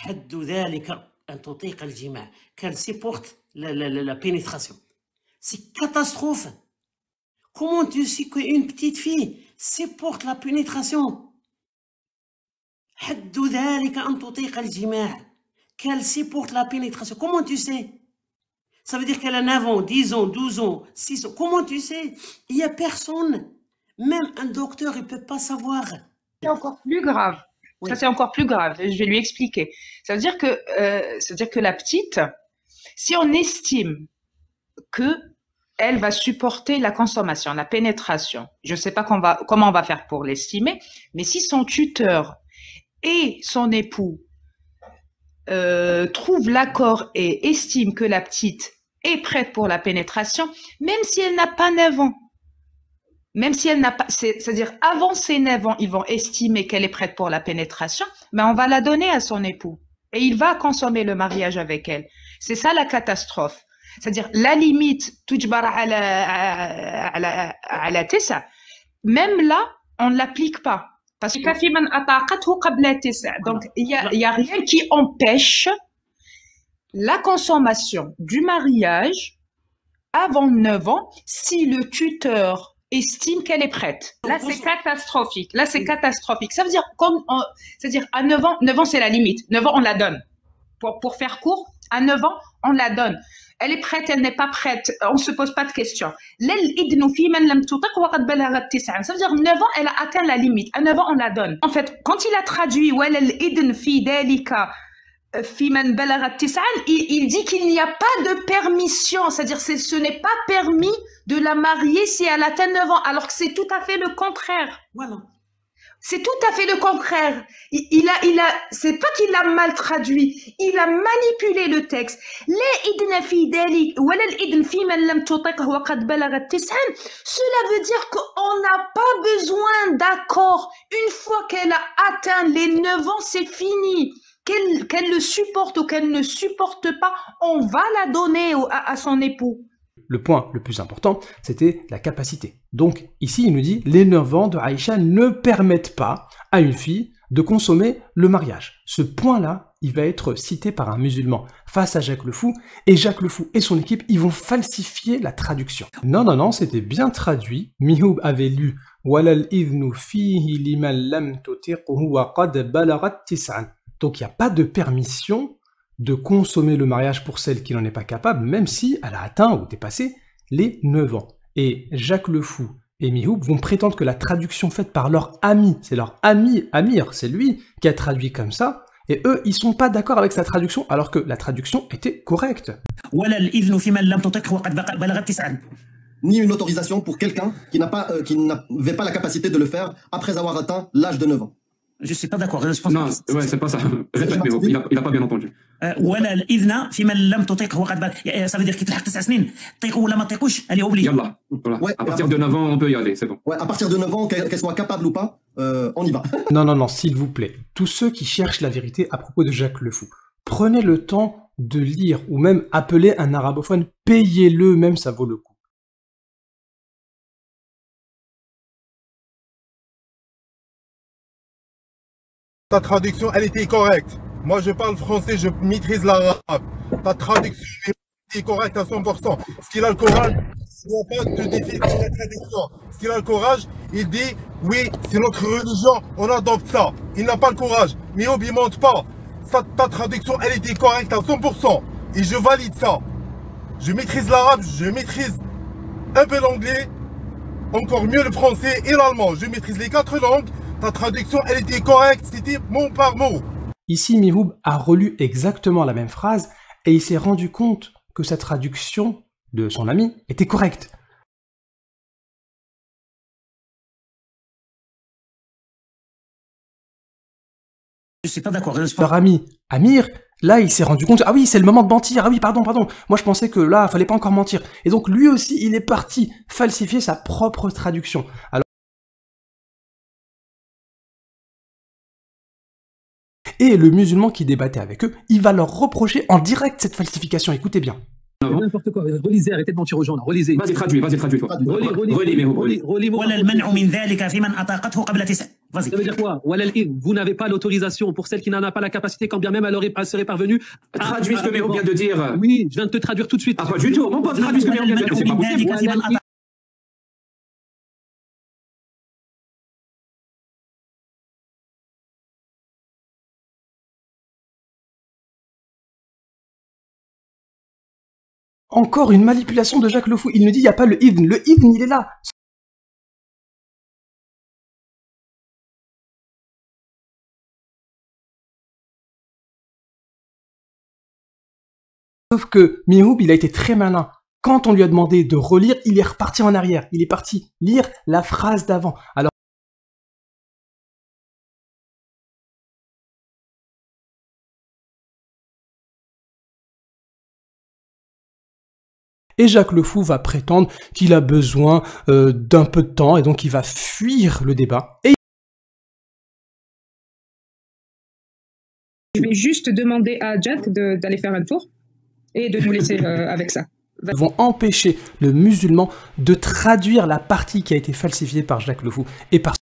حد ذلك أن تطيق الجماع. qu'elle supporte la pénétration. C'est catastrophe. Comment tu sais qu'une petite fille supporte la pénétration? حد ذلك أن تطيق الجماع. qu'elle supporte la pénétration. Comment tu sais? Ça veut dire qu'elle a 9 ans, 10 ans, 12 ans, 6 ans. Comment tu sais? Il n'y a personne. Même un docteur, il ne peut pas savoir. C'est encore plus grave. Oui. Ça, c'est encore plus grave. Je vais lui expliquer. Ça veut dire que la petite, si on estime que elle va supporter la consommation, la pénétration, je ne sais pas comment on va faire pour l'estimer, mais si son tuteur et son époux trouvent l'accord et estiment que la petite est prête pour la pénétration, même si elle n'a pas 9 ans, même si elle n'a pas, c'est-à-dire avant ses 9 ans, ils vont estimer qu'elle est prête pour la pénétration, mais on va la donner à son époux et il va consommer le mariage avec elle. C'est ça la catastrophe. C'est-à-dire la limite, même là, on ne l'applique pas. Parce que donc il y a rien qui empêche la consommation du mariage avant 9 ans si le tuteur estime qu'elle est prête. Là, c'est catastrophique. Là, c'est catastrophique. Ça veut dire, c'est-à-dire, à 9 ans, c'est la limite. 9 ans, on la donne. Pour faire court, à 9 ans, on la donne. Elle est prête, elle n'est pas prête. On se pose pas de questions. Ça veut dire, 9 ans, elle a atteint la limite. À 9 ans, on la donne. En fait, quand il a traduit, il dit qu'il n'y a pas de permission, c'est-à-dire ce n'est pas permis de la marier si elle atteint 9 ans, alors que c'est tout à fait le contraire. Voilà. C'est tout à fait le contraire. C'est pas qu'il a mal traduit, il a manipulé le texte. Cela veut dire qu'on n'a pas besoin d'accord. Une fois qu'elle a atteint les 9 ans, c'est fini. Qu'elle le supporte ou qu'elle ne supporte pas, on va la donner à son époux. Le point le plus important, c'était la capacité. Donc ici, il nous dit, les 9 ans de Aïcha ne permettent pas à une fille de consommer le mariage. Ce point-là, il va être cité par un musulman face à Jacques le Fou, et Jacques le Fou et son équipe, ils vont falsifier la traduction. Non, c'était bien traduit. Mihoub avait lu « Walal idhnu fihi liman lam tutiqhu wa qad balagat tis'an ». Donc il n'y a pas de permission de consommer le mariage pour celle qui n'en est pas capable, même si elle a atteint ou dépassé les 9 ans. Et Jacques le Fou et Mihoub vont prétendre que la traduction faite par leur ami, c'est leur ami Amir, c'est lui qui a traduit comme ça, et eux, ils sont pas d'accord avec sa traduction, alors que la traduction était correcte. Ni une autorisation pour quelqu'un qui n'avait pas la capacité de le faire après avoir atteint l'âge de 9 ans. Je suis pas d'accord. Non, ouais, c'est pas ça. Répète, mais il a pas bien entendu. Ça veut dire qu'il تحت 9 سنين طيقوا ولا ما طيقوش elle est obligée. Yallah. Voilà. Ouais, à partir de 9 ans, on peut y aller, c'est bon. Ouais, à partir de 9 ans, qu'elle soit capable ou pas, on y va. Non, s'il vous plaît. Tous ceux qui cherchent la vérité à propos de Jacques le Fou, prenez le temps de lire ou même appeler un arabophone, payez-le, même ça vaut le coup. Ta traduction, elle était correcte. Moi, je parle français, je maîtrise l'arabe. Ta traduction est correcte à 100%. S'il a le courage, il n'y a pas de défi sur la traduction. S'il a le courage, il dit, oui, c'est notre religion, on adopte ça. Il n'a pas le courage. Mais il mente pas. Ta traduction, elle était correcte à 100%. Et je valide ça. Je maîtrise l'arabe, je maîtrise un peu l'anglais, encore mieux le français et l'allemand. Je maîtrise les 4 langues. Ta traduction, elle était correcte, c'était mot par mot. Ici, Mihoub a relu exactement la même phrase et il s'est rendu compte que sa traduction de son ami était correcte. Je suis pas d'accord. Leur ami Amir, là, il s'est rendu compte, ah oui, c'est le moment de mentir, ah oui, pardon, moi je pensais que là, il fallait pas encore mentir. Et donc lui aussi, il est parti falsifier sa propre traduction. Alors, et le musulman qui débattait avec eux, il va leur reprocher en direct cette falsification. Écoutez bien. N'importe quoi, relisez, arrêtez de mentir aux gens, relisez. Vas-y, traduis. Relis. Vas-y. Ça veut dire quoi? Vous n'avez pas l'autorisation pour celle qui n'en a pas la capacité, quand bien même elle serait parvenue. Traduis ce que Miro vient de dire. Oui, je viens de te traduire tout de suite. Ah, pas du tout. Mon pote, traduis ce que Miro vient de dire. C'est pas possible. Encore une manipulation de Jacques Le Fou. Il nous dit il n'y a pas le idn. Le idn, il est là. Sauf que Mihoub, il a été très malin. Quand on lui a demandé de relire, il est reparti en arrière. Il est parti lire la phrase d'avant. Alors, et Jacques Le Fou va prétendre qu'il a besoin d'un peu de temps et donc il va fuir le débat. Et je vais juste demander à Jack d'aller faire un tour et de nous laisser avec ça. Ils vont empêcher le musulman de traduire la partie qui a été falsifiée par Jacques Le Fou et par